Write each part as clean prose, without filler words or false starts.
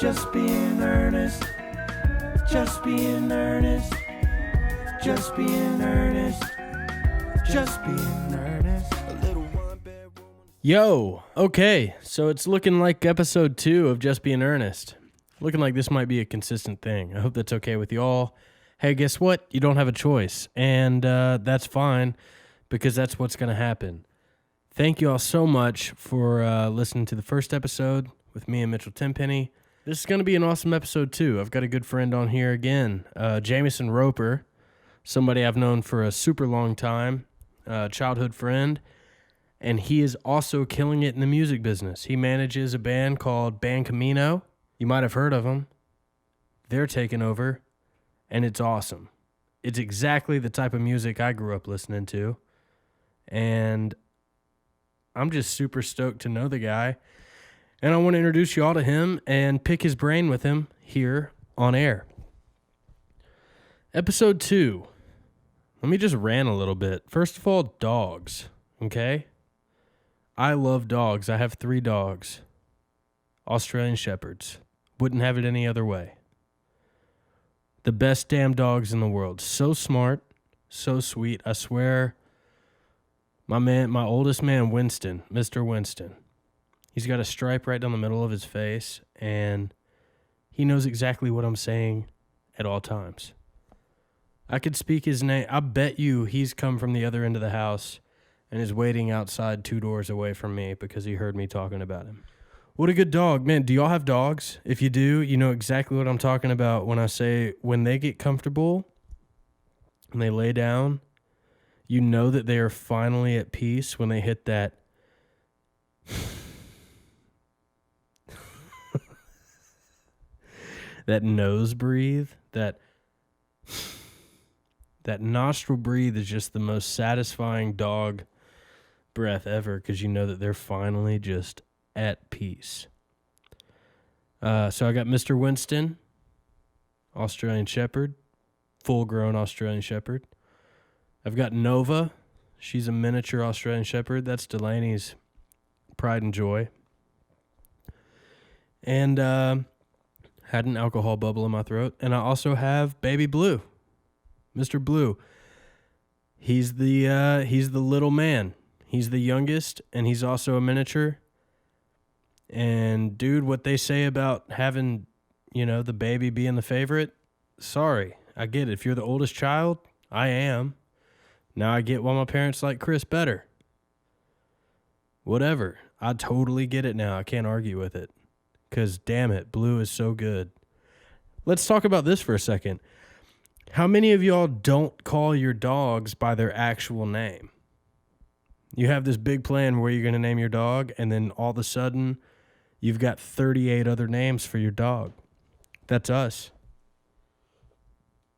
Just be in earnest. Just be in earnest. Just be in earnest. Just be in earnest. A little one bedroom. Yo, okay, so it's looking like episode 2 of Just Be in Earnest. Looking like this might be a consistent thing. I hope that's okay with you all. Hey, guess what? You don't have a choice, and that's fine, because that's what's going to happen. Thank you all so much for listening to the first episode with me and Mitchell Tenpenny. This is going to be an awesome episode, too. I've got a good friend on here again, Jameson Roper, somebody I've known for a super long time, childhood friend, and he is also killing it in the music business. He manages a band called Band CAMINO. You might have heard of them. They're taking over, and it's awesome. It's exactly the type of music I grew up listening to, and I'm just super stoked to know the guy. And I want to introduce you all to him and pick his brain with him here on air. Episode 2. Let me just rant a little bit. First of all, dogs, okay? I love dogs. I have 3 dogs. Australian Shepherds. Wouldn't have it any other way. The best damn dogs in the world. So smart, so sweet. I swear, my oldest man, Winston, Mr. Winston, he's got a stripe right down the middle of his face, and he knows exactly what I'm saying at all times. I could speak his name. I bet you he's come from the other end of the house and is waiting outside 2 doors away from me because he heard me talking about him. What a good dog. Man, do y'all have dogs? If you do, you know exactly what I'm talking about when I say when they get comfortable and they lay down, you know that they are finally at peace when they hit that that nose breathe, that nostril breathe is just the most satisfying dog breath ever because you know that they're finally just at peace. So I got Mr. Winston, Australian Shepherd, full-grown Australian Shepherd. I've got Nova. She's a miniature Australian Shepherd. That's Delaney's pride and joy. And had an alcohol bubble in my throat. And I also have Baby Blue, Mr. Blue. He's the little man. He's the youngest, and he's also a miniature. And dude, what they say about having, the baby being the favorite, sorry, I get it. If you're the oldest child, I am. Now I get why my parents like Chris better. Whatever. I totally get it now. I can't argue with it. Because damn it, Blue is so good. Let's talk about this for a second. How many of y'all don't call your dogs by their actual name? You have this big plan where you're going to name your dog, and then all of a sudden, you've got 38 other names for your dog. That's us.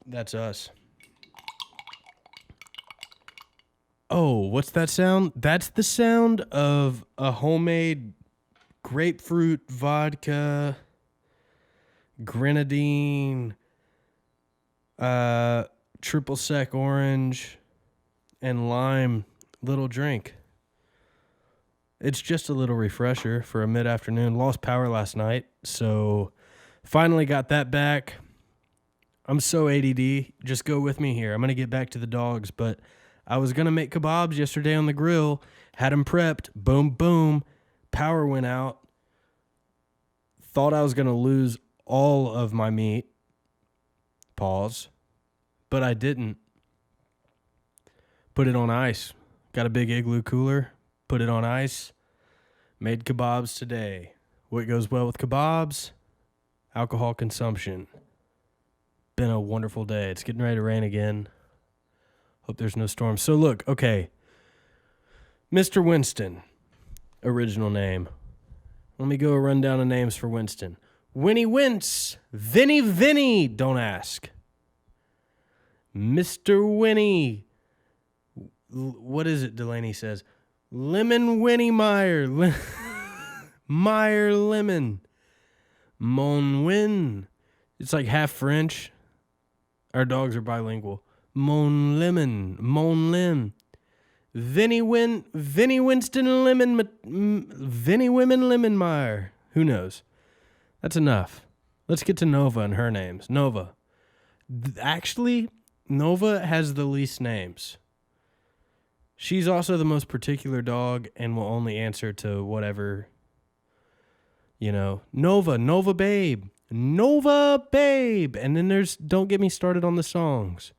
That's us. Oh, what's that sound? That's the sound of a homemade grapefruit vodka, grenadine, triple sec orange, and lime little drink. It's just a little refresher for a mid-afternoon. Lost power last night, so finally got that back. I'm so ADD. Just go with me here. I'm going to get back to the dogs, but I was going to make kebabs yesterday on the grill. Had them prepped. Boom, boom. Power went out. Thought I was going to lose all of my meat. Pause. But I didn't. Put it on ice. Got a big igloo cooler. Put it on ice. Made kebabs today. What goes well with kebabs? Alcohol consumption. Been a wonderful day. It's getting ready to rain again. Hope there's no storm. So look, okay. Mr. Winston. Original name. Let me go a rundown of names for Winston. Winnie Wince. Vinny. Don't ask. Mr. Winnie. What is it Delaney says? Lemon Winnie Meyer. Meyer Lemon. Mon Win. It's like half French. Our dogs are bilingual. Mon Lemon. Mon Lim. Vinny Winston Lemon. Vinny Women Lemon Meyer. Who knows? That's enough. Let's get to Nova and her names. Nova. Actually, Nova has the least names. She's also the most particular dog and will only answer to whatever, Nova babe. Nova babe. And then don't get me started on the songs.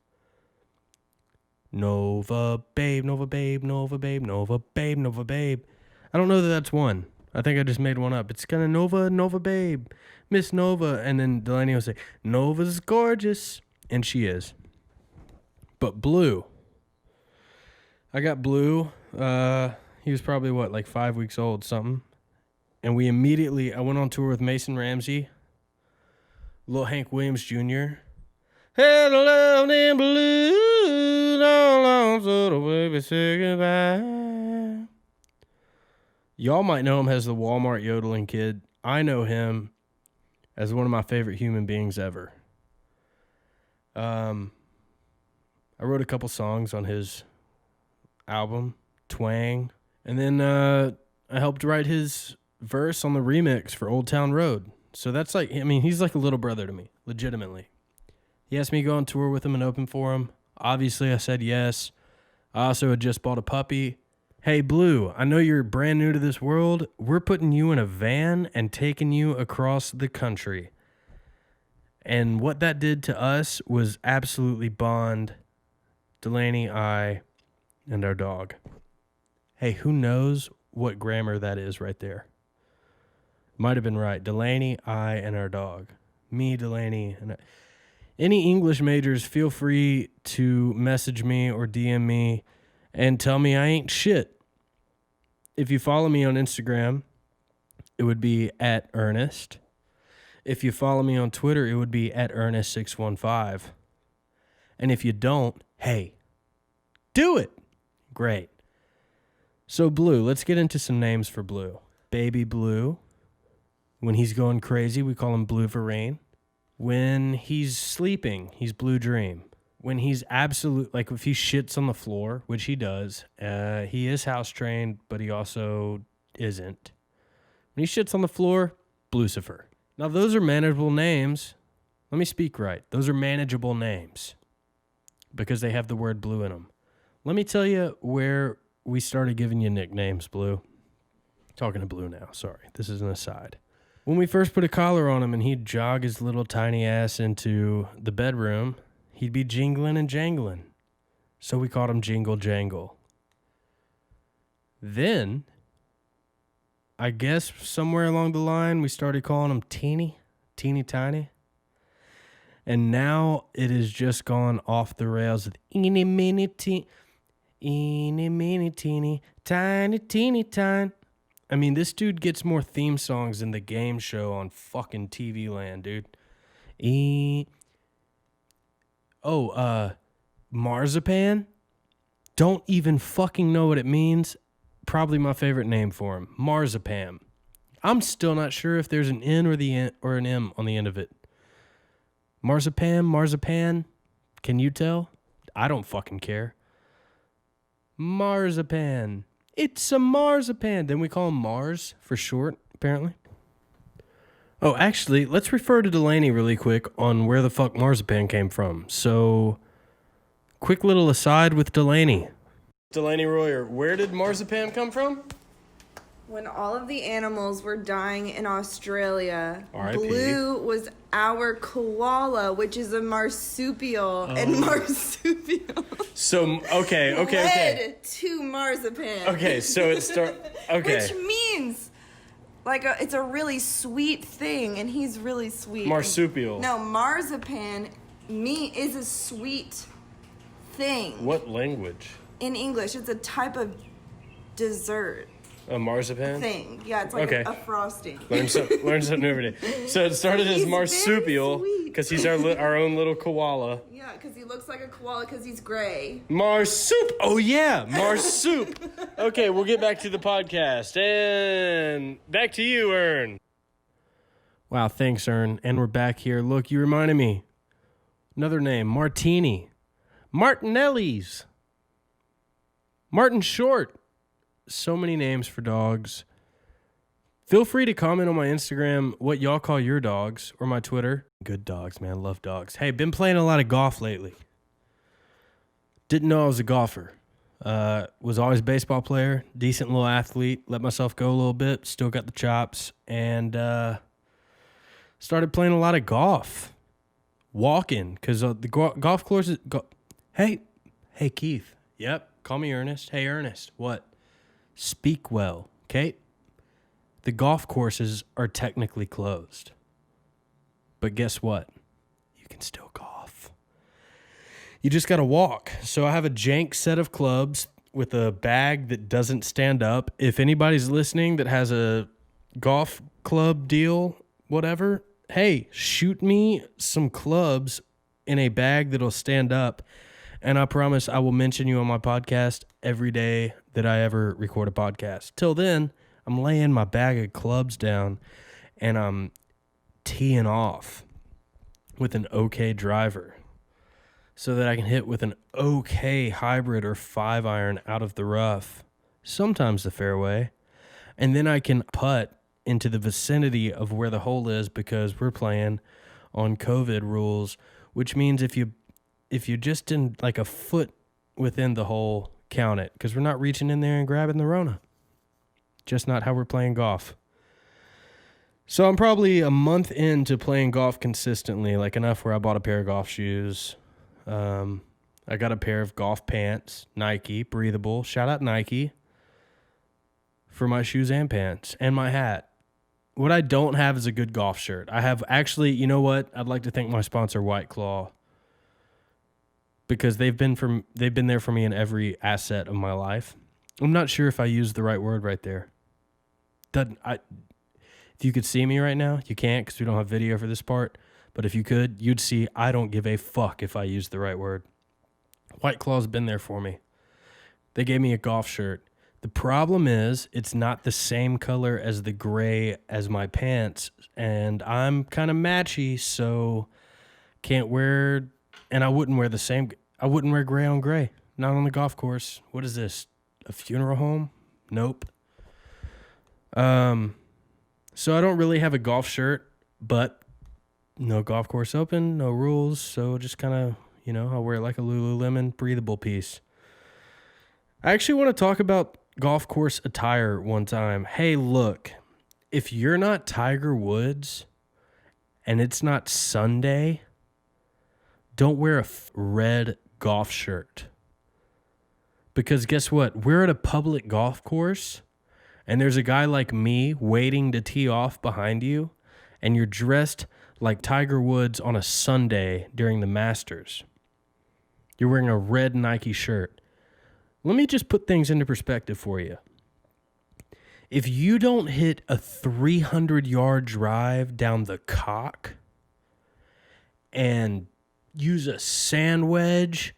Nova babe, Nova babe, Nova babe, Nova babe, Nova babe. I don't know that that's one. I think I just made one up. It's kind of Nova babe, Miss Nova. And then Delaney will say, Nova's gorgeous. And she is. But Blue. I got Blue. He was probably, like 5 weeks old, something. And I went on tour with Mason Ramsey, Lil Hank Williams Jr. Had a love in blue, no long, so the baby say goodbye. Y'all might know him as the Walmart yodeling kid. I know him as one of my favorite human beings ever. I wrote a couple songs on his album, Twang. And then I helped write his verse on the remix for Old Town Road. So that's he's like a little brother to me, legitimately. He asked me to go on tour with him and open for him. Obviously, I said yes. I also had just bought a puppy. Hey, Blue, I know you're brand new to this world. We're putting you in a van and taking you across the country. And what that did to us was absolutely bond Delaney, I, and our dog. Hey, who knows what grammar that is right there? Might have been right. Delaney, I, and our dog. Me, Delaney, and any English majors, feel free to message me or DM me and tell me I ain't shit. If you follow me on Instagram, it would be at ERNEST. If you follow me on Twitter, it would be at ERNEST615. And if you don't, hey, do it. Great. So Blue, let's get into some names for Blue. Baby Blue. When he's going crazy, we call him Blue Vereen. When he's sleeping, he's Blue Dream. When he's if he shits on the floor, which he does, he is house trained, but he also isn't. When he shits on the floor, Blucifer. Now, those are manageable names. Let me speak right. Those are manageable names because they have the word blue in them. Let me tell you where we started giving you nicknames, Blue. Talking to Blue now. Sorry. This is an aside. When we first put a collar on him and he'd jog his little tiny ass into the bedroom, he'd be jingling and jangling. So we called him Jingle Jangle. Then, I guess somewhere along the line, we started calling him Teeny Tiny. And now it has just gone off the rails with eeny, meeny, teeny, tiny, teeny, tiny. I mean, this dude gets more theme songs than the game show on fucking TV land, dude. Marzipan? Don't even fucking know what it means. Probably my favorite name for him. Marzipan. I'm still not sure if there's an N or an M on the end of it. Marzipan. Can you tell? I don't fucking care. Marzipan. It's a marzipan. Then we call him Mars for short, apparently. Oh, actually, let's refer to Delaney really quick on where the fuck marzipan came from. So, quick little aside with Delaney. Delaney Royer, where did marzipan come from? When all of the animals were dying in Australia, R.I.P. Blue was our koala, which is a marsupial, and marsupial So, okay. led to marzipan. Okay, so it okay. Which means, it's a really sweet thing, and he's really sweet. Marsupial. No, marzipan is a sweet thing. What language? In English, it's a type of dessert. A marzipan? Thing. Yeah, it's like a frosting. Learn something every day. So it started as marsupial because he's our own little koala. Yeah, because he looks like a koala because he's gray. Marsup. Oh, yeah. Marsup. Okay, we'll get back to the podcast. And back to you, Ern. Wow, thanks, Ern. And we're back here. Look, you reminded me. Another name, Martini. Martinelli's. Martin Short. So many names for dogs. Feel free to comment on my Instagram what y'all call your dogs or my Twitter. Good dogs, man. Love dogs. Hey, been playing a lot of golf lately. Didn't know I was a golfer. Was always a baseball player, decent little athlete. Let myself go a little bit. Still got the chops. And started playing a lot of golf. Walking, because the golf courses... Hey, Keith. Yep, call me Ernest. Hey, Ernest. What? Speak well, okay? The golf courses are technically closed. But guess what? You can still golf. You just got to walk. So I have a jank set of clubs with a bag that doesn't stand up. If anybody's listening that has a golf club deal, whatever, hey, shoot me some clubs in a bag that'll stand up. And I promise I will mention you on my podcast every day that I ever record a podcast. Till then, I'm laying my bag of clubs down and I'm teeing off with an okay driver so that I can hit with an okay hybrid or 5-iron out of the rough, sometimes the fairway, and then I can putt into the vicinity of where the hole is because we're playing on COVID rules, which means if you're just in like a foot within the hole, count it, because we're not reaching in there and grabbing the Rona. Just not how we're playing golf. So I'm probably a month into playing golf consistently, like enough where I bought a pair of golf shoes. I got a pair of golf pants, Nike, breathable. Shout out Nike for my shoes and pants and my hat. What I don't have is a good golf shirt. I have actually, you know what? I'd like to thank my sponsor, White Claw, because they've been there for me in every asset of my life. I'm not sure if I used the right word right there. If you could see me right now, you can't because we don't have video for this part. But if you could, you'd see I don't give a fuck if I use the right word. White Claw's been there for me. They gave me a golf shirt. The problem is it's not the same color as the gray as my pants, and I'm kind of matchy, so can't wear, and I wouldn't wear gray on gray. Not on the golf course. What is this? A funeral home? Nope. So I don't really have a golf shirt, but no golf course open, no rules. So just kind of, I'll wear it like a Lululemon breathable piece. I actually want to talk about golf course attire one time. Hey, look, if you're not Tiger Woods and it's not Sunday, don't wear a red golf shirt. Because guess what? We're at a public golf course and there's a guy like me waiting to tee off behind you, and you're dressed like Tiger Woods on a Sunday during the Masters. You're wearing a red Nike shirt. Let me just put things into perspective for you. If you don't hit a 300-yard drive down the cock and use a sand wedge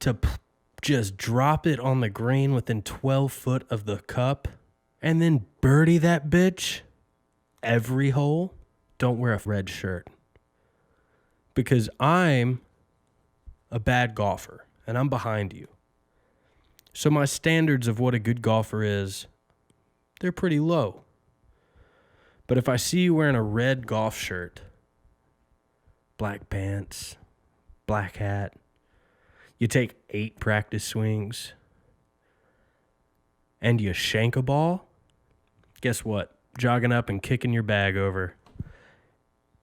to just drop it on the green within 12 foot of the cup and then birdie that bitch every hole, don't wear a red shirt. Because I'm a bad golfer and I'm behind you. So my standards of what a good golfer is, they're pretty low. But if I see you wearing a red golf shirt, black pants, black hat, you take 8 practice swings, and you shank a ball, guess what? Jogging up and kicking your bag over.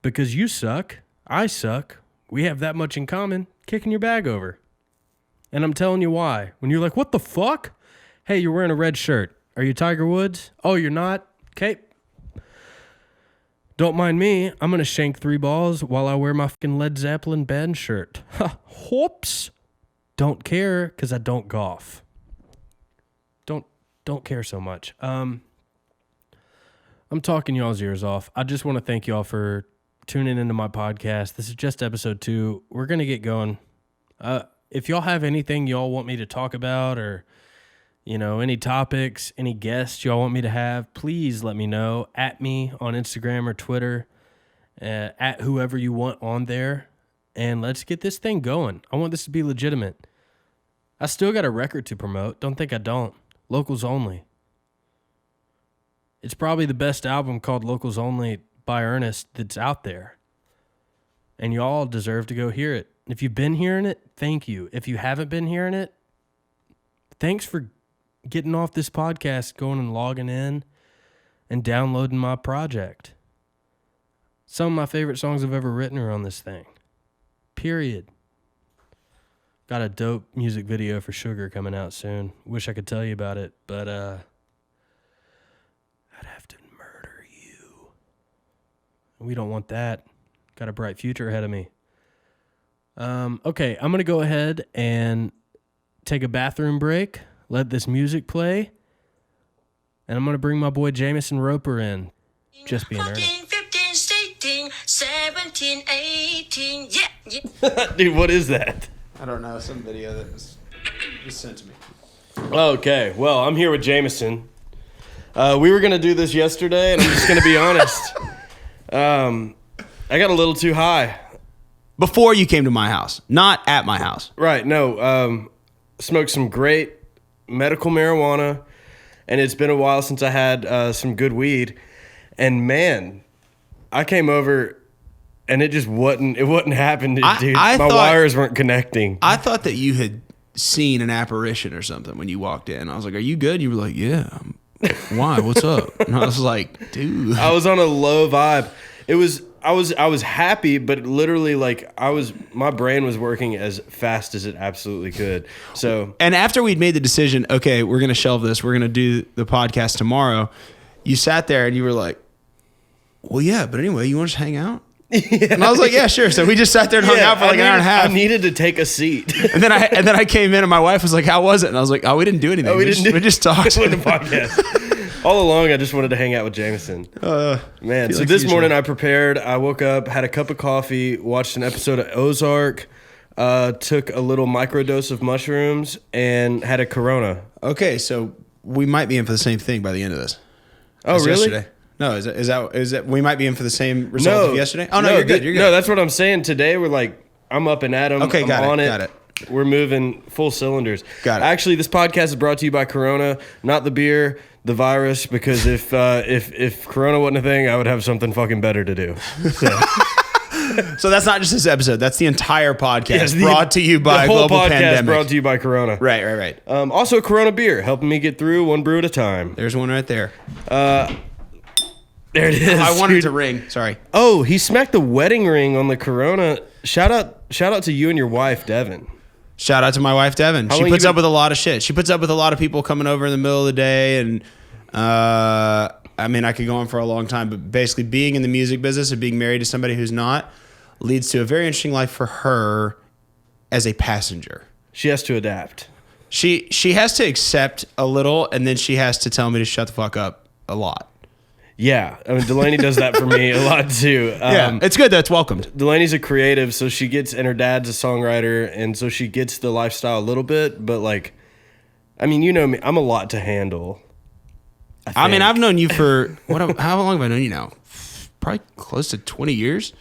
Because you suck, I suck, we have that much in common, kicking your bag over. And I'm telling you why. When you're like, what the fuck? Hey, you're wearing a red shirt. Are you Tiger Woods? Oh, you're not? Okay. Don't mind me. I'm going to shank 3 balls while I wear my fucking Led Zeppelin band shirt. Whoops. Don't care because I don't golf. Don't care so much. I'm talking y'all's ears off. I just want to thank y'all for tuning into my podcast. This is just episode 2. We're going to get going. If y'all have anything y'all want me to talk about or, any topics, any guests y'all want me to have, please let me know. At me on Instagram or Twitter, at whoever you want on there, and let's get this thing going. I want this to be legitimate. I still got a record to promote. Don't think I don't. Locals only. It's probably the best album called Locals Only by ERNEST that's out there. And you all deserve to go hear it. If you've been hearing it, thank you. If you haven't been hearing it, thanks for getting off this podcast, going and logging in and downloading my project. Some of my favorite songs I've ever written are on this thing. Period. Got a dope music video for Sugar coming out soon. Wish I could tell you about it, but I'd have to murder you. We don't want that. Got a bright future ahead of me. Okay, I'm going to go ahead and take a bathroom break, let this music play, and I'm going to bring my boy Jameson Roper in. Just being earnest. 14, 15, 16, 17, 18, yeah. Dude, what is that? I don't know, some video that was sent to me. Okay, well, I'm here with Jameson. We were going to do this yesterday, and I'm just going to be honest. I got a little too high. Before you came to my house, not at my house. Right, no. Smoked some great medical marijuana, and it's been a while since I had some good weed. And man, I came over, and it just wasn't happening, dude. My wires weren't connecting. I thought that you had seen an apparition or something when you walked in. I was like, "Are you good?" And you were like, "Yeah." Why? What's up? And I was like, "Dude." I was on a low vibe. I was happy, but literally my brain was working as fast as it absolutely could. So, and after we'd made the decision, okay, we're going to shelve this. We're going to do the podcast tomorrow. You sat there and you were like, "Well, yeah, but anyway, you want to just hang out?" Yeah. And I was like, "Yeah, sure." So we just sat there and hung out for like an hour and a half. I needed to take a seat. and then I came in and my wife was like, "How was it?" And I was like, "Oh, we didn't do anything. We just talked." On the podcast. All along, I just wanted to hang out with Jameson. Man, so this morning I prepared. I woke up, had a cup of coffee, watched an episode of Ozark, took a little microdose of mushrooms, and had a Corona. Okay, so we might be in for the same thing by the end of this. Oh, really? Yesterday. No, is that we might be in for the same result of yesterday? Oh, no, you're good. You're good. No, that's what I'm saying. Today we're like, I'm up and at 'em. Okay, got it. We're moving full cylinders. Got it. Actually, this podcast is brought to you by Corona, not the beer, the virus. Because if Corona wasn't a thing, I would have something fucking better to do. So that's not just this episode. That's the entire podcast Yes, brought to you by the whole global podcast pandemic. brought to you by Corona. Right. Also, Corona beer helping me get through one brew at a time. There's one right there. There it is. I wanted dude. to ring. Sorry. Oh, he smacked the wedding ring on the Corona. Shout out to you and your wife, Devin. Shout out to my wife, Devin. How She long puts you up with a lot of shit. She puts up with a lot of people coming over in the middle of the day. And I mean, I could go on for a long time. But basically, being in the music business and being married to somebody who's not leads to a very interesting life for her as a passenger. She has to adapt. She has to accept a little, and then she has to tell me to shut the fuck up a lot. Yeah, I mean, Delaney does that for me a lot too. Yeah, it's good that it's welcomed. Delaney's a creative, so she gets, and her dad's a songwriter, and so she gets the lifestyle a little bit. But like, I mean, you know me, I'm a lot to handle. I mean, I've known you for how long have I known you now? Probably close to 20 years.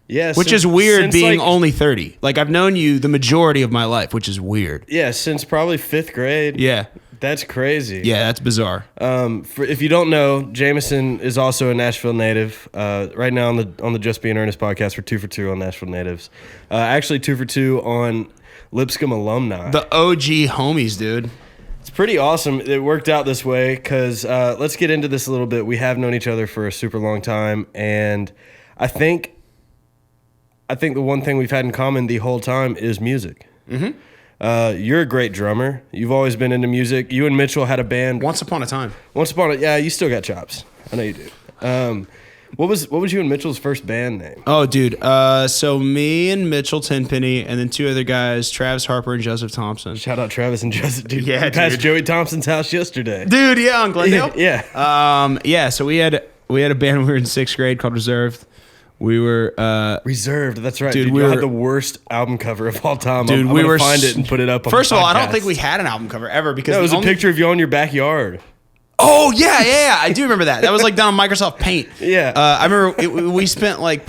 Yeah, which is weird being only 30. Like, I've known you the majority of my life, which is weird. Yeah, since probably 5th grade. Yeah. That's crazy. Yeah, that's bizarre. If you don't know, Jameson is also a Nashville native. Right now on the Just Be in Earnest podcast, we're 2 for 2 on Nashville natives. Actually, 2 for 2 on Lipscomb alumni. The OG homies, dude. It's pretty awesome. It worked out this way because let's get into this a little bit. We have known each other for a super long time, and I think the one thing we've had in common the whole time is music. Mm-hmm. You're a great drummer. You've always been into music. You and Mitchell had a band. Once upon a time. Yeah, you still got chops. I know you do. What was you and Mitchell's first band name? Oh, dude. So me and Mitchell Tenpenny, and then 2 other guys, Travis Harper and Joseph Thompson. Shout out Travis and Joseph. Dude, yeah, we passed Joey Thompson's house yesterday. Dude, yeah, on Glendale. Yeah. Yeah. So we had a band when we were in 6th grade called Reserved. We were Reserved. That's right, dude. We had the worst album cover of all time. Dude, we were find it and put it up. First of all, I don't think we had an album cover ever because it was a picture of you in your backyard. Oh yeah, I do remember that. That was like done on Microsoft Paint. Yeah, I remember we spent like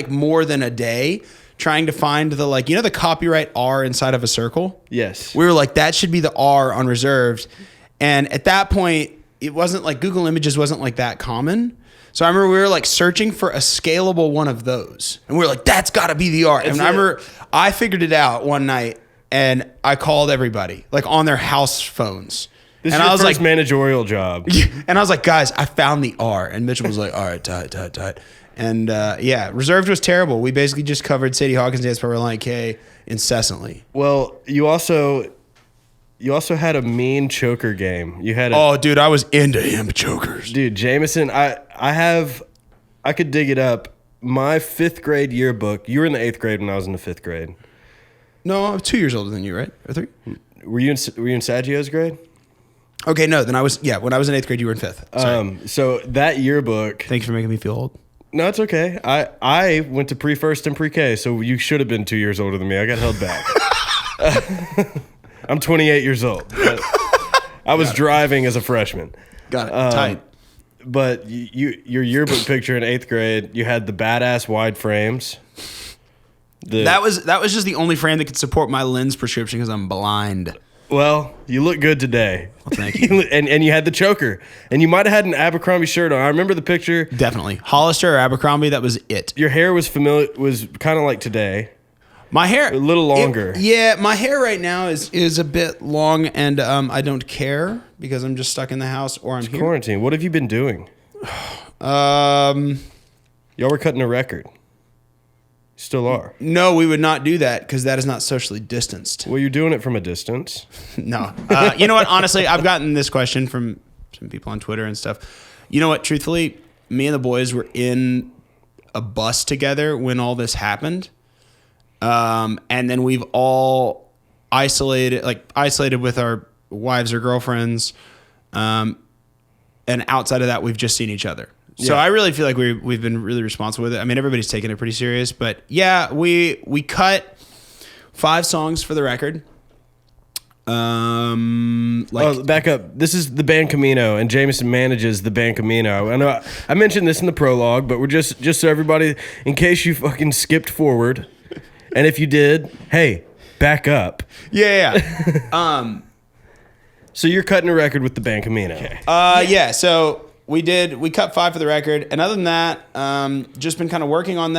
more than a day trying to find the the copyright R inside of a circle. Yes, we were like that should be the R on Reserved, and at that point it wasn't like Google Images wasn't like that common. So I remember we were like searching for a scalable one of those. And we were like, that's got to be the art. And I remember I figured it out one night and I called everybody like on their house phones. This and is your I was first like, managerial job. and I was like, guys, I found the R. And Mitchell was like, all right, tight. And yeah, Reserved was terrible. We basically just covered Sadie Hawkins' Dance by Reliant K incessantly. Well, you also had a mean choker game. You had Oh, dude, I was into him chokers. dude, Jameson, I could dig it up. My 5th grade yearbook. You were in the 8th grade when I was in the 5th grade. No, I'm 2 years older than you, right? Or 3? Were you in Saggio's grade? Okay, no, then when I was in 8th grade, you were in 5th. Sorry. So that yearbook. Thanks for making me feel old. No, it's okay. I went to pre-first and pre-K, so you should have been 2 years older than me. I got held back. I'm 28 years old. I was driving as a freshman. Got it. Tight. But your yearbook picture in 8th grade, you had the badass wide frames. That was just the only frame that could support my lens prescription because I'm blind. Well, you look good today. Well, thank you. and you had the choker. And you might have had an Abercrombie shirt on. I remember the picture. Definitely. Hollister or Abercrombie, that was it. Your hair was kind of like today. My hair. A little longer. My hair right now is a bit long and I don't care because I'm just stuck in the house or I'm here. Quarantine. What have you been doing? Y'all were cutting a record. Still are. No, we would not do that because that is not socially distanced. Well, you're doing it from a distance. No. You know what? Honestly, I've gotten this question from some people on Twitter and stuff. You know what? Truthfully, me and the boys were in a bus together when all this happened. And then we've all isolated with our wives or girlfriends. And outside of that, we've just seen each other. So I really feel like we've been really responsible with it. I mean, everybody's taking it pretty serious, but yeah, we cut 5 songs for the record. Back up. This is the Band Camino, and Jameson manages the Band Camino. I know I mentioned this in the prologue, but we're just so everybody, in case you fucking skipped forward, and if you did, hey, back up. Yeah. So you're cutting a record with the Band Camino. Okay. Yeah. So we cut 5 for the record. And other than that, just been kind of working on,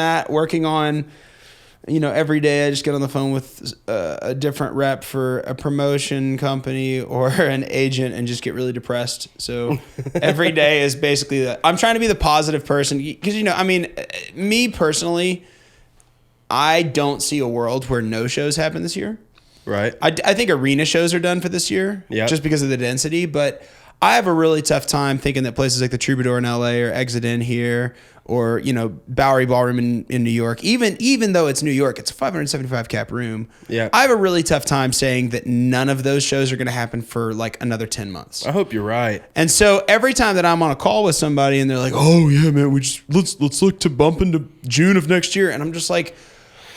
every day I just get on the phone with a different rep for a promotion company or an agent and just get really depressed. So every day is basically I'm trying to be the positive person because, me personally, I don't see a world where no shows happen this year. Right. I think arena shows are done for this year just because of the density, but I have a really tough time thinking that places like the Troubadour in LA or Exit In here or, Bowery Ballroom in New York, even though it's New York, it's a 575 cap room. Yeah. I have a really tough time saying that none of those shows are going to happen for like another 10 months. I hope you're right. And so every time that I'm on a call with somebody and they're like, "Oh yeah, man, let's look to bump into June of next year." And I'm just like,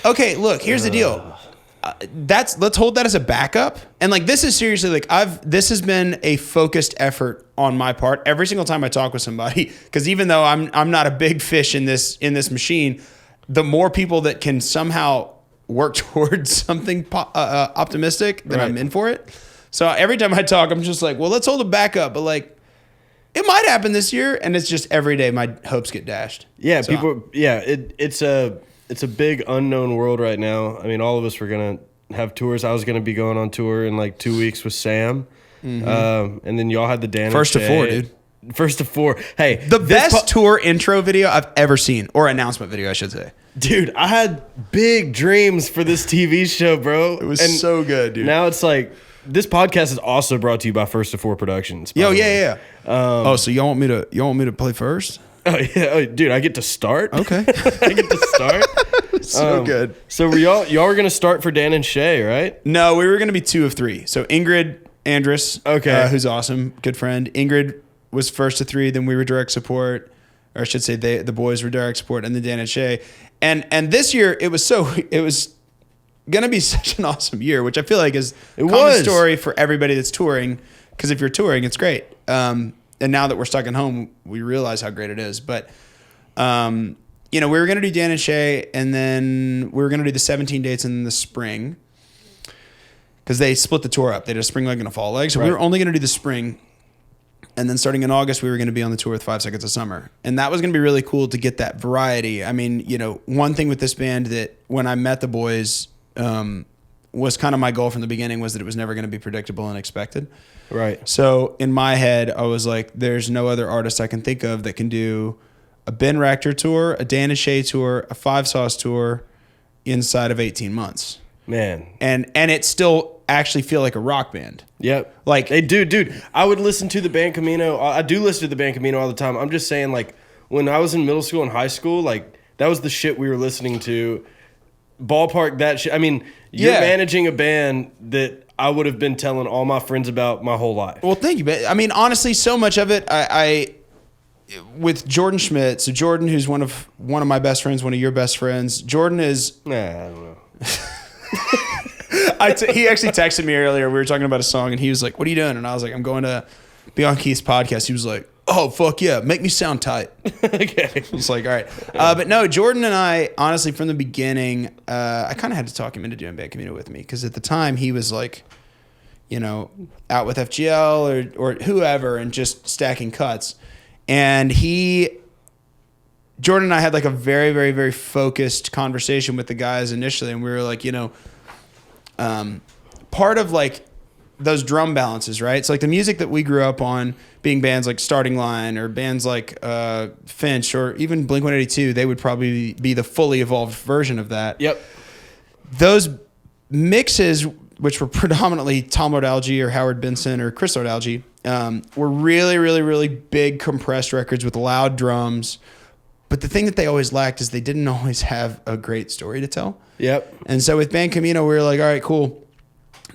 "Okay, look, here's the deal. Let's hold that as a backup." And like, this is seriously this has been a focused effort on my part every single time I talk with somebody. Because even though I'm not a big fish in this machine, the more people that can somehow work towards something optimistic, then I'm in for it. So every time I talk, I'm just like, well, let's hold a backup. But like, it might happen this year, and it's just every day my hopes get dashed. Yeah, So, people. Yeah, it's a big unknown world right now. I mean, all of us were gonna have tours. I was gonna be going on tour in like 2 weeks with Sam, and then y'all had the Dan. First and to Shay. 4, dude. First to 4. Hey, The best tour intro video I've ever seen, or announcement video, I should say. dude. I had big dreams for this TV show, bro. It was so good, dude. Now it's like this podcast is also brought to you by First to 4 Productions. by Yo, the way. yeah. So y'all want me to play first? Oh yeah, oh, dude. I get to start. Okay. I get to start. So good. So y'all were gonna start for Dan and Shay, right? No, we were going to be 2 of 3. So Ingrid Andrus, who's awesome, good friend. Ingrid was first to 3, then we were direct support, or I should say the boys were direct support, and then Dan and Shay. And this year it was going to be such an awesome year, which I feel like is a common story for everybody that's touring, because if you're touring, it's great. And now that we're stuck at home, we realize how great it is. But we were going to do Dan and Shay, and then we were going to do the 17 dates in the spring, because they split the tour up. They did a spring leg and a fall leg. So we were only going to do the spring. And then starting in August, we were going to be on the tour with 5 Seconds of Summer. And that was going to be really cool to get that variety. I mean, you know, one thing with this band that when I met the boys was kind of my goal from the beginning was that it was never going to be predictable and expected. Right. So in my head, I was like, there's no other artist I can think of that can do a Ben Rector tour, a Dan and Shay tour, a Five Sauce tour inside of 18 months. Man. And it still actually feel like a rock band. Yep. Like, hey, dude, I would listen to the Band Camino. I do listen to the Band Camino all the time. I'm just saying, like, when I was in middle school and high school, like, that was the shit we were listening to. Ballpark that shit. I mean, you're managing a band that I would have been telling all my friends about my whole life. well, thank you. But I mean, honestly, so much of it, I with Jordan Schmidt. So Jordan, who's one of my best friends, one of your best friends. Jordan is. Nah, I don't know. He actually texted me earlier. We were talking about a song, and he was like, "What are you doing?" And I was like, "I'm going to be on Keith's podcast." He was like, "Oh, fuck yeah, make me sound tight." Okay. I was like, "All right," but no, Jordan and I, honestly, from the beginning, I kind of had to talk him into doing Band Camino with me because at the time he was like, you know, out with FGL or whoever, and just stacking cuts, and Jordan and I had like a very, very, very focused conversation with the guys initially, and we were like, you know, part of like those drum balances, right? It's like the music that we grew up on, being bands like Starting Line or bands like Finch or even Blink-182, they would probably be the fully evolved version of that. Yep. Those mixes, which were predominantly Tom Lord-Alge or Howard Benson or Chris Lord-Alge, were really, really, really big compressed records with loud drums. But the thing that they always lacked is they didn't always have a great story to tell. Yep. And so with Band Camino, we were like, all right, cool.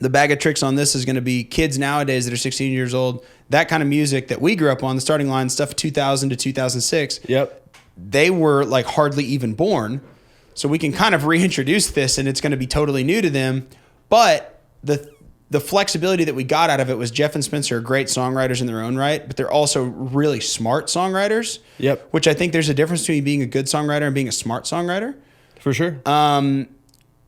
The bag of tricks on this is going to be kids nowadays that are 16 years old. That kind of music that we grew up on, the Starting Line stuff, 2000 to 2006. Yep. They were like hardly even born. So we can kind of reintroduce this, and it's going to be totally new to them. But the flexibility that we got out of it was Jeff and Spencer are great songwriters in their own right, but they're also really smart songwriters. Yep. Which I think there's a difference between being a good songwriter and being a smart songwriter. For sure.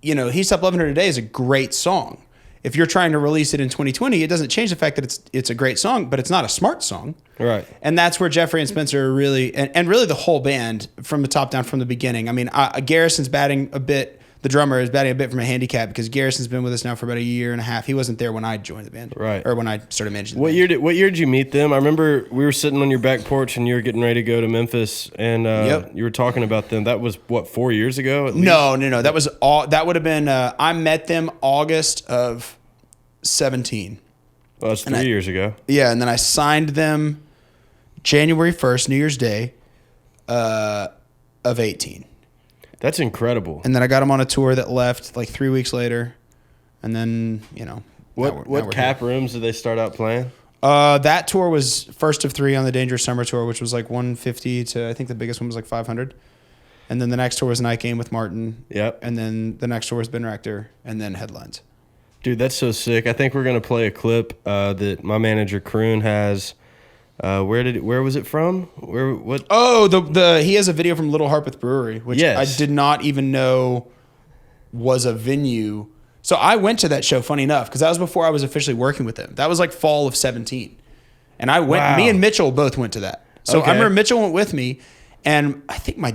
You know, He Stopped Loving Her Today is a great song. If you're trying to release it in 2020, it doesn't change the fact that it's a great song, but it's not a smart song. Right. And that's where Jeffrey and Spencer are really, and really the whole band from the top down from the beginning. I mean, Garrison's batting a bit. The drummer is batting a bit from a handicap because Garrison's been with us now for about a year and a half. He wasn't there when I joined the band. Right. Or when I started managing the What band. year did you meet them? I remember we were sitting on your back porch and you were getting ready to go to Memphis, and you were talking about them. That was what, 4 years ago? At least? No. That was all. That would have been. I met them August of 17. Well, that's 3 years ago. Yeah, and then I signed them January 1st, New Year's Day, of 18. That's incredible. And then I got them on a tour that left like 3 weeks later, and then What cap rooms did they start out playing? That tour was first of 3 on the Dangerous Summer tour, which was like 150 to, I think the biggest one was like 500. And then the next tour was Night Game with Martin. Yep. And then the next tour was Ben Rector, and then Headlines. Dude, that's so sick. I think we're gonna play a clip that my manager Kroon has. Where was it from? What? Oh, he has a video from Little Harpeth Brewery, which Yes. I did not even know was a venue. So I went to that show, funny enough, because that was before I was officially working with them. That was like fall of 17. And I went, Wow. me and Mitchell both went to that. So Okay. I remember Mitchell went with me, and I think my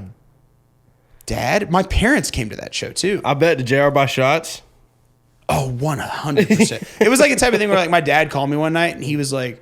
parents came to that show too. I bet. Did JR buy shots? Oh, 100%. It was like a type of thing where like my dad called me one night and he was like,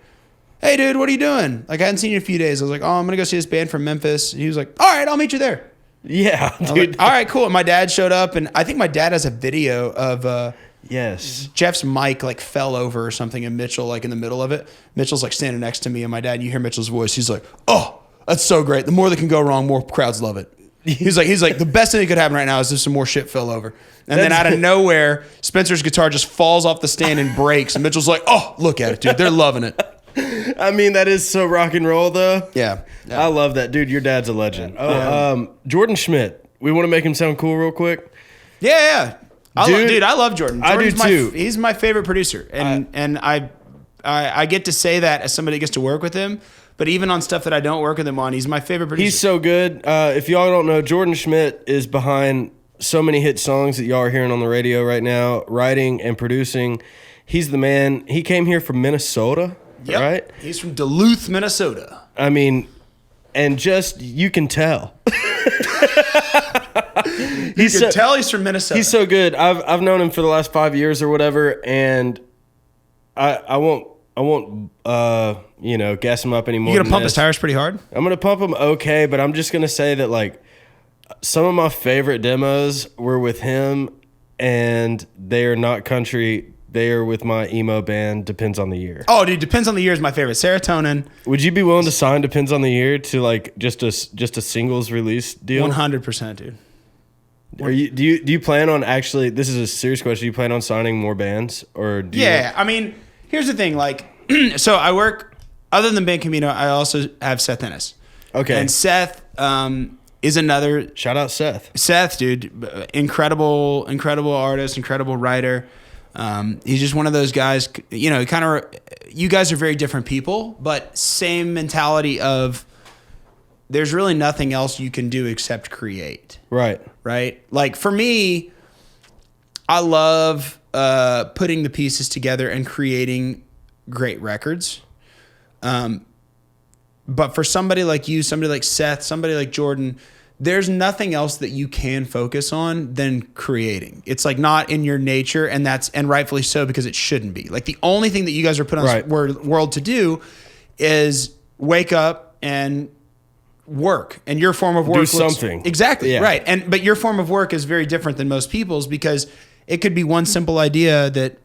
"Hey dude, what are you doing?" Like I hadn't seen you in a few days. I was like, "Oh, I'm going to go see this band from Memphis." And he was like, "All right, I'll meet you there." Yeah, I was dude. like, all right, cool. And my dad showed up, and I think my dad has a video of Yes. Jeff's mic like fell over or something, and Mitchell like in the middle of it. Mitchell's like standing next to me, and my dad. And you hear Mitchell's voice. He's like, "Oh, that's so great. The more that can go wrong, more crowds love it." He's like, the best thing that could happen right now is if some more shit fell over. And then out of nowhere, Spencer's guitar just falls off the stand and breaks, and Mitchell's like, "Oh, look at it, dude. They're loving it." I mean, that is so rock and roll, though. Yeah. I love that, dude. Your dad's a legend. Jordan Schmidt. We want to make him sound cool, real quick. Yeah. Dude, I love Jordan. I do Jordan's too. He's my favorite producer, and I get to say that as somebody that gets to work with him. But even on stuff that I don't work with him on, he's my favorite producer. He's so good. If y'all don't know, Jordan Schmidt is behind so many hit songs that y'all are hearing on the radio right now, writing and producing. He's the man. He came here from Minnesota. Yep. right? He's from Duluth, Minnesota. I mean, and just you can tell. You can tell he's from Minnesota. He's so good. I've known him for the last 5 years or whatever, and I won't gas him up anymore. You gonna pump his tires pretty hard? I'm gonna pump him okay, but I'm just gonna say that like some of my favorite demos were with him, and they are not country. They are with my emo band. Depends on the year. Oh, dude, Depends on the Year is my favorite. Serotonin. Would you be willing to sign Depends on the Year to like just a singles release deal? 100%, dude. Do you plan on actually? This is a serious question. Do you plan on signing more bands, or do Yeah, I mean, here's the thing. Like, so I work. Other than Band CAMINO, I also have Seth Ennis. Okay. And Seth is another. Shout out Seth. Seth, dude, incredible artist, incredible writer. He's just one of those guys. You know, you guys are very different people, but same mentality of. There's really nothing else you can do except create. Right. Right? Like for me, I love putting the pieces together and creating great records. But for somebody like you, somebody like Seth, somebody like Jordan, there's nothing else that you can focus on than creating. It's like not in your nature, and rightfully so, because it shouldn't be. Like the only thing that you guys are put on this world to do is wake up and work, and your form of work do something. Exactly. Yeah. Right. But your form of work is very different than most people's, because it could be one simple idea that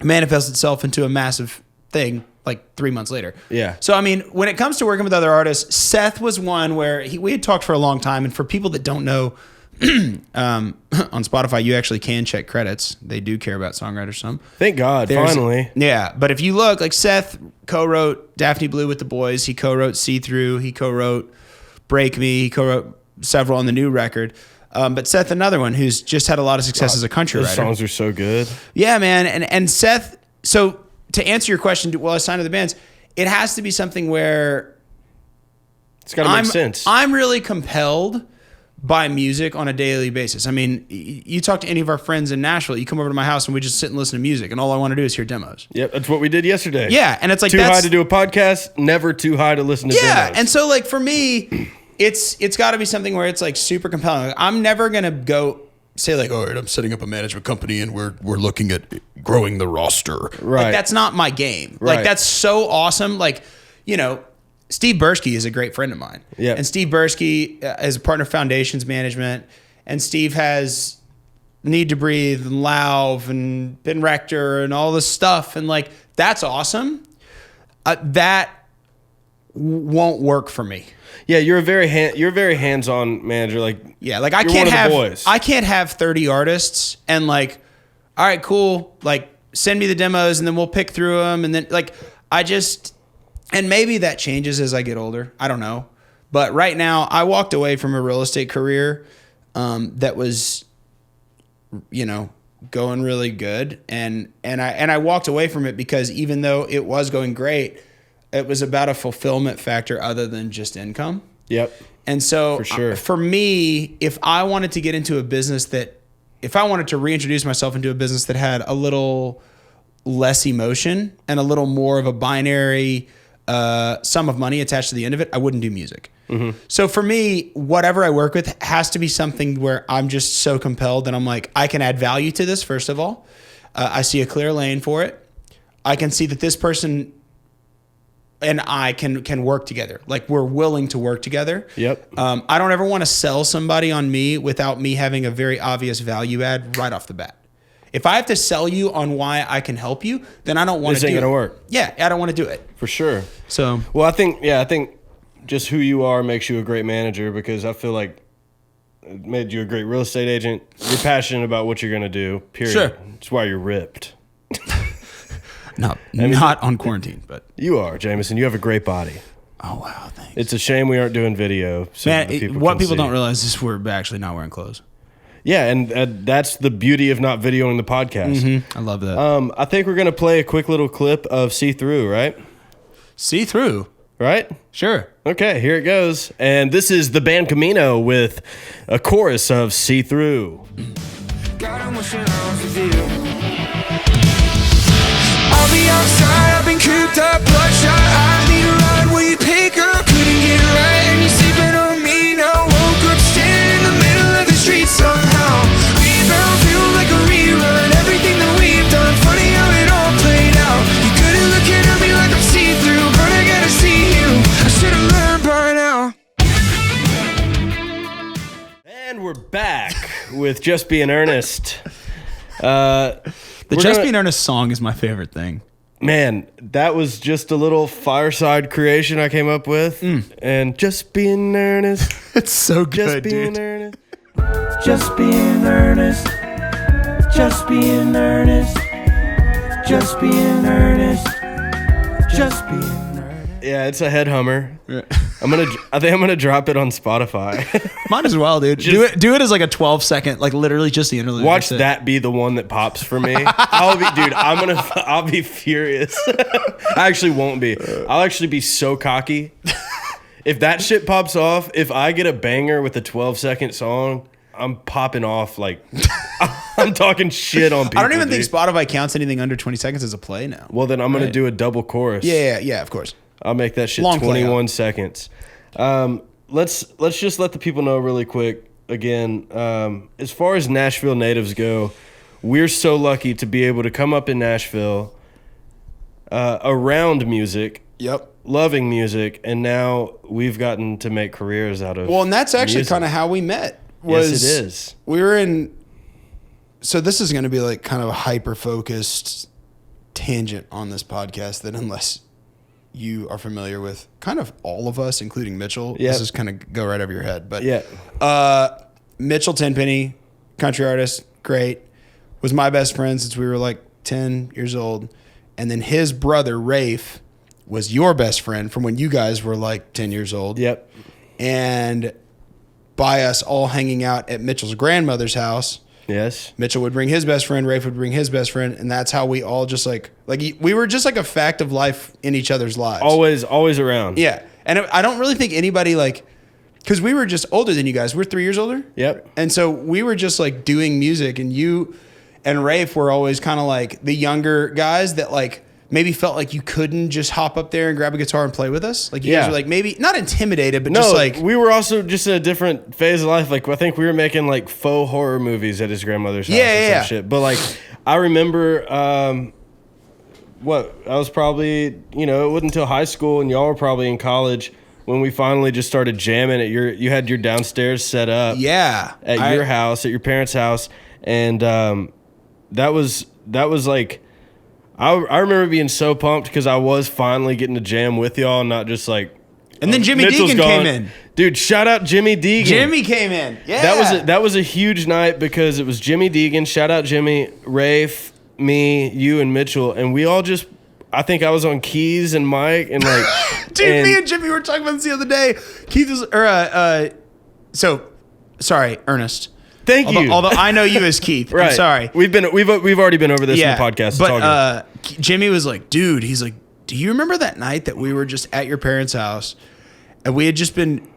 manifests itself into a massive thing like 3 months later. Yeah. So I mean, when it comes to working with other artists, Seth was one where we had talked for a long time, and for people that don't know, on Spotify you actually can check credits. They do care about songwriters some. Thank God, finally. Yeah, but if you look, like Seth co-wrote Daphne Blue with the Boys, he co-wrote See Through, he co-wrote Break Me, he co-wrote several on the new record. But Seth, another one who's just had a lot of success as a country writer. Songs are so good. Yeah, man. And Seth, so to answer your question, will I sign to the bands? It has to be something where it's got to make sense. I'm really compelled by music on a daily basis. I mean, you talk to any of our friends in Nashville, you come over to my house and we just sit and listen to music, and all I want to do is hear demos. Yep, that's what we did yesterday. Yeah, and it's like too high to do a podcast, never too high to listen to demos. Yeah, and so like for me, it's got to be something where it's like super compelling. Like, I'm never gonna go say like, all right, I'm setting up a management company and we're looking at growing the roster. Right. Like, that's not my game. Right. Like that's so awesome. Like, you know, Steve Bursky is a great friend of mine. Yeah. And Steve Bursky is a partner of Foundations Management, and Steve has Need to Breathe and Lauv and Ben Rector and all this stuff, and like that's awesome. That won't work for me. Yeah, you're a very hands-on manager. Like, yeah, like I you're can't one of have the boys. I can't have 30 artists and like, all right, cool. Like, send me the demos and then we'll pick through them, and then like and maybe that changes as I get older. I don't know, but right now I walked away from a real estate career that was, you know, going really good, and I walked away from it because even though it was going great, it was about a fulfillment factor other than just income. Yep. And so for sure, for me, if I wanted to get into a business if I wanted to reintroduce myself into a business that had a little less emotion and a little more of a binary sum of money attached to the end of it, I wouldn't do music. Mm-hmm. So for me, whatever I work with has to be something where I'm just so compelled that I'm like, I can add value to this, first of all. I see a clear lane for it. I can see that this person and I can work together. Like, we're willing to work together. Yep. I don't ever want to sell somebody on me without me having a very obvious value add right off the bat. If I have to sell you on why I can help you, then I don't want to do it. This ain't gonna work. Yeah, I don't want to do it. For sure. So, well, I think just who you are makes you a great manager, because I feel like it made you a great real estate agent. You're passionate about what you're gonna do. Period. Sure. That's why you're ripped. Not on quarantine, but you are, Jameson. You have a great body. Oh wow, thanks. It's a shame we aren't doing video. So Man, what people see. don't realize is we're actually not wearing clothes. Yeah, and that's the beauty of not videoing the podcast. Mm-hmm. I love that. I think we're gonna play a quick little clip of See Through, right? See Through, right? Sure. Okay, here it goes. And this is the Band CAMINO with a chorus of See Through. God, I'm wishing I was with you. I'll be outside, I've been cooped up. with Just Be in Earnest. The Just Be in Earnest song is my favorite thing. Man, that was just a little fireside creation I came up with. And just be in earnest. It's so Just good, be in dude. earnest. Just be in earnest. Just be in earnest. Just be in earnest. Just be in earnest. Yeah, it's a head hummer. I think I'm gonna drop it on Spotify. Might as well, dude. Do it as like a 12-second, like literally just the interlude. Watch that be the one that pops for me. I'll be furious. I actually won't be. I'll actually be so cocky. If that shit pops off, if I get a banger with a 12-second song, I'm popping off like I'm talking shit on people. I don't even think dude. Spotify counts anything under 20 seconds as a play now. Well, then I'm gonna do a double chorus. Yeah, of course. I'll make that shit Long play 21 out. seconds. Let's just let the people know really quick. Again, as far as Nashville natives go, we're so lucky to be able to come up in Nashville around music. Yep. Loving music, and now we've gotten to make careers out of. Well, and that's actually music. kind of how we met. Yes, it is. We were in. So this is going to be like kind of a hyper focused tangent on this podcast that unless you are familiar with kind of all of us, including Mitchell, Yep. this is kind of go right over your head. But Yeah. Mitchell Tenpenny, country artist, great, was my best friend since we were like 10 years old. And then his brother, Rafe, was your best friend from when you guys were like 10 years old. Yep. And by us all hanging out at Mitchell's grandmother's house, Yes. Mitchell would bring his best friend, Rafe would bring his best friend, and that's how we all just like we were just like a fact of life in each other's lives. Always around. Yeah. And I don't really think anybody like, because we were just older than you guys. We're 3 years older. Yep. And so we were just like doing music, and you and Rafe were always kind of like the younger guys that like maybe felt like you couldn't just hop up there and grab a guitar and play with us. Like you guys Yeah. were like maybe not intimidated, but No, just like we were also just in a different phase of life. Like I think we were making like faux horror movies at his grandmother's house. Yeah, and yeah. some shit. But like I remember, I was probably it wasn't until high school, and y'all were probably in college when we finally just started jamming at you had your downstairs set up. yeah At your house, at your parents' house, and that was like. I remember being so pumped because I was finally getting to jam with y'all, and not just like. And then Jimmy Mitchell's Deegan gone. came in. Dude, shout out Jimmy Deegan. Jimmy came in. Yeah. That was a huge night because it was Jimmy Deegan. Shout out Jimmy, Rafe, me, you, and Mitchell, and we all just. I think I was on keys and mic and like. Dude, me and Jimmy were talking about this the other day. Keith was so sorry, Ernest. Thank you. Although I know you as Keith. Right. I'm sorry. We've already been over this in the podcast. It's all But good. Jimmy was like, dude, he's like, do you remember that night that we were just at your parents' house and we had just been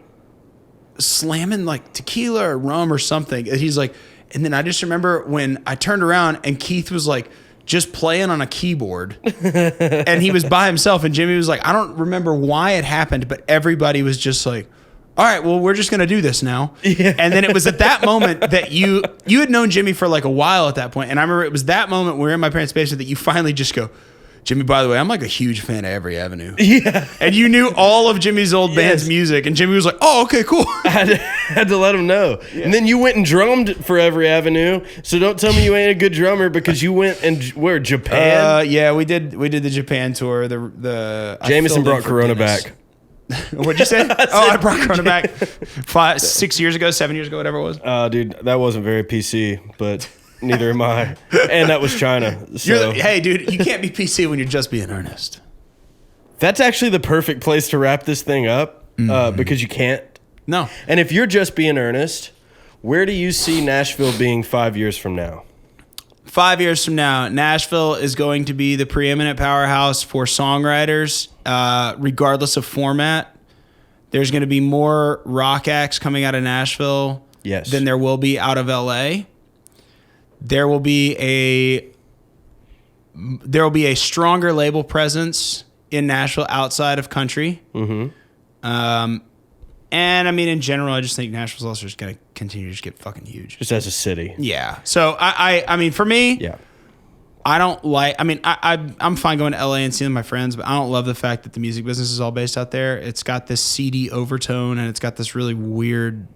slamming like tequila or rum or something? And he's like, and then I just remember when I turned around and Keith was like just playing on a keyboard and he was by himself, and Jimmy was like, I don't remember why it happened, but everybody was just like, all right, well, we're just going to do this now. Yeah. And then it was at that moment that you had known Jimmy for like a while at that point. And I remember it was that moment we were in my parents' basement that you finally just go, Jimmy, by the way, I'm like a huge fan of Every Avenue. Yeah. And you knew all of Jimmy's old band's Yes. music. And Jimmy was like, oh, okay, cool. I had to let him know. Yeah. And then you went and drummed for Every Avenue. So don't tell me you ain't a good drummer because you went and where, Japan? Yeah, we did the Japan tour. The Jameson brought Corona back. What'd you say? I brought Corona back 6 years ago, 7 years ago, whatever it was. Dude, that wasn't very PC, but neither am I. And that was China. So Hey, dude, you can't be PC when you're just being earnest. that's actually the perfect place to wrap this thing up because you can't. No. And if you're just being earnest, where do you see Nashville being 5 years from now? 5 years from now, Nashville is going to be the preeminent powerhouse for songwriters, regardless of format. There's going to be more rock acts coming out of Nashville Yes. than there will be out of LA. There will be a stronger label presence in Nashville outside of country. Mm-hmm. And I mean, in general, I just think Nashville's also just going to continue to just get fucking huge. Just as a city. Yeah. So I mean, for me, Yeah. I don't like. I mean, I'm fine going to LA and seeing my friends, but I don't love the fact that the music business is all based out there. It's got this seedy overtone, and it's got this really weird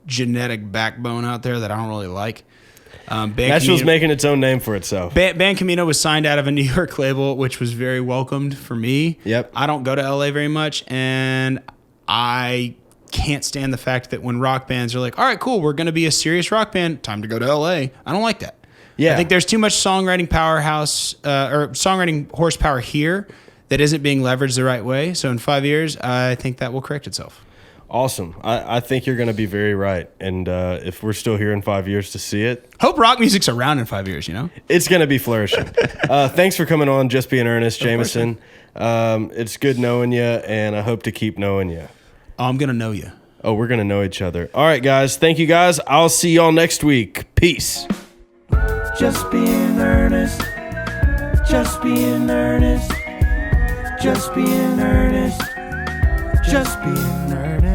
genetic backbone out there that I don't really like. Band Nashville's CAMINO- making its own name for itself. Band CAMINO was signed out of a New York label, which was very welcomed for me. Yep. I don't go to LA very much, and I can't stand the fact that when rock bands are like, all right, cool, we're going to be a serious rock band, time to go to LA. I don't like that. Yeah. I think there's too much songwriting powerhouse or songwriting horsepower here that isn't being leveraged the right way. So in 5 years, I think that will correct itself. Awesome. I think you're going to be very right. And if we're still here in 5 years to see it, Hope rock music's around in 5 years, you know? it's going to be flourishing. Thanks for coming on Just Being Earnest, Jameson. It's good knowing you, and I hope to keep knowing you. Oh, I'm going to know you. Oh, we're going to know each other. All right, guys. Thank you, guys. I'll see y'all next week. Peace. Just being earnest. Just being earnest. Just being earnest. Just being earnest.